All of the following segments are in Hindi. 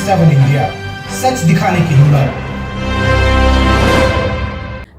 7 इंडिया, सच दिखाने की हिम्मत।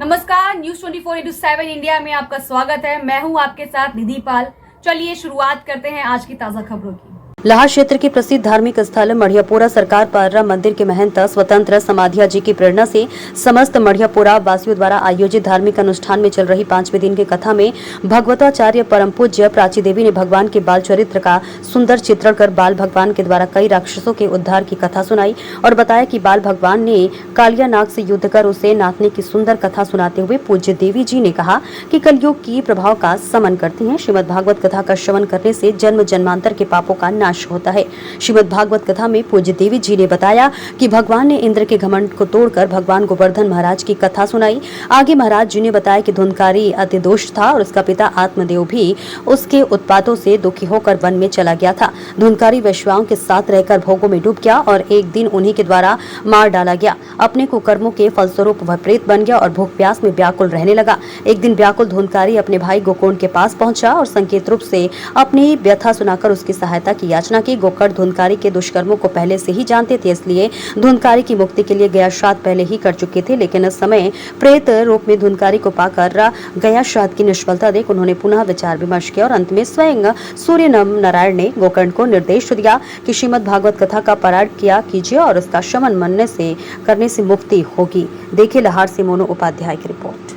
नमस्कार, न्यूज 24/7 इंडिया में आपका स्वागत है। मैं हूं आपके साथ निधि पाल। चलिए शुरुआत करते हैं आज की ताजा खबरों की। लाहा क्षेत्र के प्रसिद्ध धार्मिक स्थल मढ़ियापुरा सरकार पार्रा मंदिर के महंत स्वतंत्र समाधिया जी की प्रेरणा से समस्त मढ़ियापुरा वासियों द्वारा आयोजित धार्मिक अनुष्ठान में चल रही 5वें दिन की कथा में भगवताचार्य परम पूज्य प्राची देवी ने भगवान के बाल चरित्र का सुंदर चित्रण कर बाल भगवान के द्वारा कई राक्षसों के उद्धार की कथा सुनाई और बताया कि बाल भगवान ने कालिया नाग से युद्ध कर उसे नाथने की सुंदर कथा सुनाते हुए पूज्य देवी जी ने कहा कि कलयुग की प्रभाव का समन करती हैं। श्रीमद् भागवत कथा का श्रवण करने से जन्म जन्मांतर के पापों का नाश होता है। श्रीमद् भागवत कथा में पूज्य देवी जी ने बताया कि भगवान ने इंद्र के घमंड को तोड़कर भगवान गोवर्धन महाराज की कथा सुनाई। आगे महाराज जी ने बताया कि धुंधकारी अति दुष्ट था और उसका पिता आत्मदेव भी उसके उत्पातों से दुखी होकर वन में चला गया था। धुंधकारी वैश्वाओं के साथ रहकर भोगों में डूब गया और एक दिन उन्हीं के द्वारा मार डाला गया। अपने कुकर्मों के फलस्वरूप वह प्रेत बन गया और भूख प्यास में व्याकुल रहने लगा। एक दिन व्याकुल धुंधकारी अपने भाई गोकर्ण के पास पहुंचा और संकेत रूप से अपनी व्यथा सुनाकर उसकी सहायता की याचना की। गोकर्ण धुंधकारी के दुष्कर्मों को पहले से ही जानते थे, इसलिए धुंधकारी की मुक्ति के लिए गया श्राद्ध पहले ही कर चुके थे। लेकिन इस समय प्रेत रूप में धुंधकारी को पाकर गया श्राद्ध की निष्फलता देख उन्होंने पुनः विचार विमर्श किया और अंत में स्वयं सूर्य नारायण ने गोकर्ण को निर्देश दिया कि श्रीमद् भागवत कथा का पारायण किया कीजिए और उसका श्रवण मनने से करने से मुक्ति होगी। देखिए लाहार से मोनू उपाध्याय की रिपोर्ट।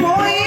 कोई